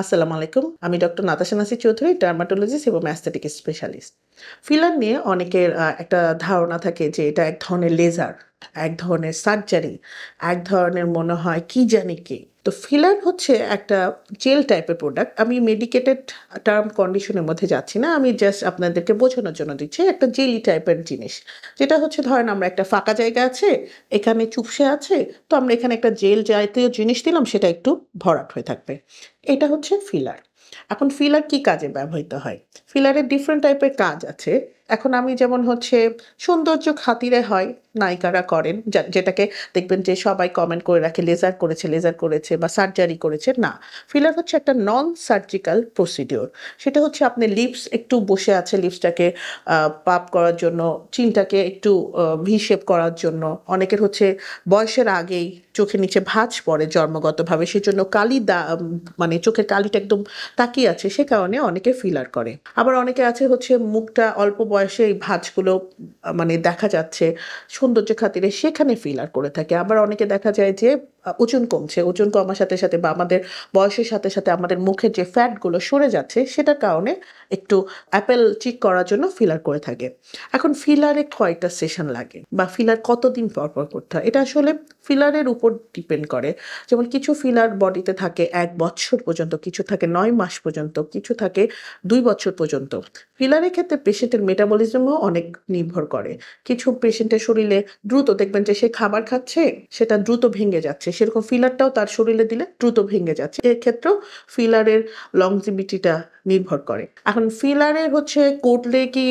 আসসালামু আলাইকুম। আমি ডক্টর নাতাশা নাসির চৌধুরী, ডার্মাটোলজিস্ট এবং অ্যাস্থেটিক স্পেশালিস্ট। ফিলার নিয়ে অনেকের একটা ধারণা থাকে যে এটা এক ধরনের লেজার, এক ধরনের সার্জারি, এক ধরনের মনে হয় কি জানি কি। তো ফিলার হচ্ছে একটা জেল টাইপের প্রোডাক্ট। আমি মেডিকেটেড টার্ম কন্ডিশনের মধ্যে যাচ্ছি না। আমি জাস্ট আপনাদেরকে বোঝানোর জন্য দিচ্ছি একটা জেলি টাইপের জিনিস। যেটা হচ্ছে ধরেন আমরা একটা ফাঁকা জায়গা আছে, এখানে চুপসে আছে, তো আমরা এখানে একটা জেল জাতীয় জিনিস দিলাম সেটা একটু ভরাট হয়ে থাকবে। এটা হচ্ছে ফিলার। এখন ফিলার কি কাজে ব্যবহৃত হয়? ফিলারের ডিফারেন্ট টাইপের কাজ আছে। এখন আমি যেমন হচ্ছে সৌন্দর্য খাতিরে হয়, নায়িকারা করেন যেটাকে দেখবেন যে সবাই কমেন্ট করে রাখে লেজার করেছে বা সার্জারি করেছে। না, ফিলার হচ্ছে একটা নন সার্জিক্যাল প্রসিডিওর। সেটা হচ্ছে আপনি লিপস একটু বসে আছে, লিপসটাকে পাপ করার জন্য, চিনটাকে একটু ভি শেপ করার জন্য। অনেকের হচ্ছে বয়সের আগেই চোখের নিচে ভাঁজ পড়ে জন্মগতভাবে, সেজন্য মানে চোখের কালিটা একদম তাকিয়ে আছে, সে কারণে অনেকে ফিলার করে। আবার অনেকে আছে হচ্ছে মুখটা অল্প বয়সে এই ভাঁজগুলো মানে দেখা যাচ্ছে সৌন্দর্য খাতিরে, সেখানে ফিলার করে থাকে। আবার অনেকে দেখা যায় যে ওজন কমছে, ওজন কমার সাথে সাথে বা আমাদের বয়সের সাথে সাথে আমাদের মুখের যে ফ্যাটগুলো সরে যাচ্ছে, সেটার কারণে একটু অ্যাপেল চিক করার জন্য ফিলার করে থাকে। এখন ফিলারে কয়টা সেশন লাগে বা ফিলার কতদিন পর পর করতে হয়, এটা আসলে ফিলারের উপর ডিপেন্ড করে। যেমন কিছু ফিলার বডিতে থাকে 1 বছর পর্যন্ত, কিছু থাকে 9 মাস পর্যন্ত, কিছু থাকে 2 বছর পর্যন্ত। ফিলারের ক্ষেত্রে পেশেন্টের মেটাবলিজমও অনেক নির্ভর করে। কিছু পেশেন্টের শরীরে দ্রুত দেখবেন যে সে খাবার খাচ্ছে, সেটা দ্রুত ভেঙে যাচ্ছে, সেরকম ফিলারটাও তার শরীরে দিলে দ্রুত ভেঙে যাচ্ছে। এক্ষেত্রেও ফিলারের লংজিভিটিটা নির্ভর করে। এখন ফিলারের হচ্ছে করলে কি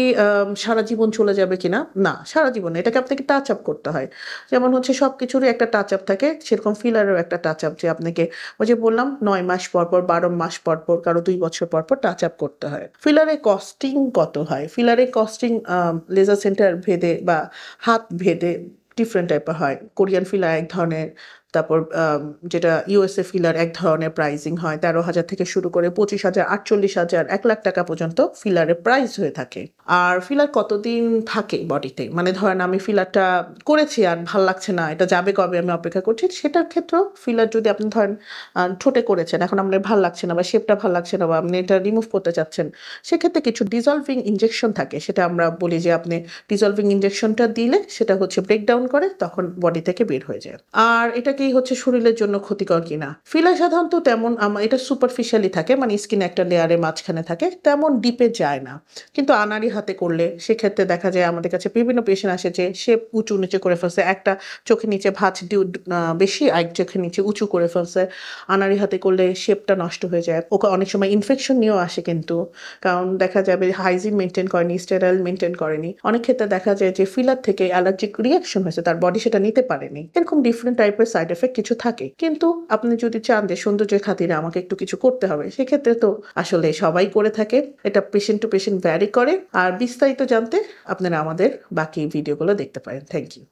সারা জীবন চলে যাবে কিনা? না, সারা জীবন না, এটাকে আপনাকে টাচ আপ করতে হয়। যেমন হচ্ছে সবকিছুরই একটা টাচ আপ থাকে, সেরকম ফিলারেরও একটা টাচ আপ, যে আপনাকে ওই যে বললাম 9 মাস পর পর, 12 মাস পর পর, কারো 2 বছর পর পর টাচ আপ করতে হয়। ফিলারের কস্টিং কত হয়? ফিলারের কস্টিং লেজার সেন্টার ভেদে বা হাত ভেদে ডিফারেন্ট টাইপের হয়। কোরিয়ান ফিলার এক ধরনের, তারপর যেটা ইউএসএ ফিলার এক ধরনের প্রাইসিং হয়। 13,000 থেকে শুরু করে 25,000, 48,000, 1 লাখ টাকা পর্যন্ত ফিলারের প্রাইস হয়ে থাকে। আর ফিলার কতদিন থাকে বডিতে, মানে ধরেন আমি ফিলারটা করেছি আর ভাল লাগছে না, এটা যাবে কবে, আমি অপেক্ষা করছি, সেটার ক্ষেত্রেও ফিলার যদি আপনি ধরেন ঠোঁটে করেছেন, এখন আপনার ভাল লাগছে না বা শেপটা ভাল লাগছে না বা আপনি এটা রিমুভ করতে চাচ্ছেন, সেক্ষেত্রে কিছু ডিজলভিং ইনজেকশন থাকে, সেটা আমরা বলি যে আপনি ডিজলভিং ইনজেকশনটা দিলে সেটা হচ্ছে ব্রেকডাউন করে, তখন বডি থেকে বের হয়ে যায়। আর এটা কি হচ্ছে শরীরের জন্য ক্ষতিকর কিনা? ফিলার সাধারণত তেমন এটা সুপারফিশিয়ালি থাকে, মানে স্কিন একটা লেয়ারের মাঝখানে থাকে, তেমন ডিপে যায় না। কিন্তু আনাড়ি হাতে করলে সেক্ষেত্রে দেখা যায় আমাদের কাছে বিভিন্ন পেশেন্ট আসে যে সে উঁচু নিচে করে ফেলছে, একটা চোখের নিচে ভাঁজ বেশি, এক চোখের নিচে উঁচু করে ফেলছে। আনাড়ি হাতে করলে শেপটা নষ্ট হয়ে যায়। ওকে অনেক সময় ইনফেকশন নিয়েও আসে, কিন্তু কারণ দেখা যাবে হাইজিন মেনটেন করেনি, স্টেরাইল মেনটেন করেনি। অনেক ক্ষেত্রে দেখা যায় যে ফিলার থেকে অ্যালার্জিক রিয়াকশন হয়েছে, তার বডি সেটা নিতে পারেনি। এরকম ডিফারেন্ট টাইপের সাইড এফেক্ট কিছু থাকে। কিন্তু আপনি যদি চান যে সৌন্দর্যের খাতিরে আমাকে একটু কিছু করতে হবে, সেক্ষেত্রে তো আসলে সবাই করে থাকে। এটা পেশেন্ট টু পেশেন্ট ভ্যারি করে। আর বিস্তারিত জানতে আপনারা আমাদের বাকি ভিডিওগুলো দেখতে পারেন। Thank you.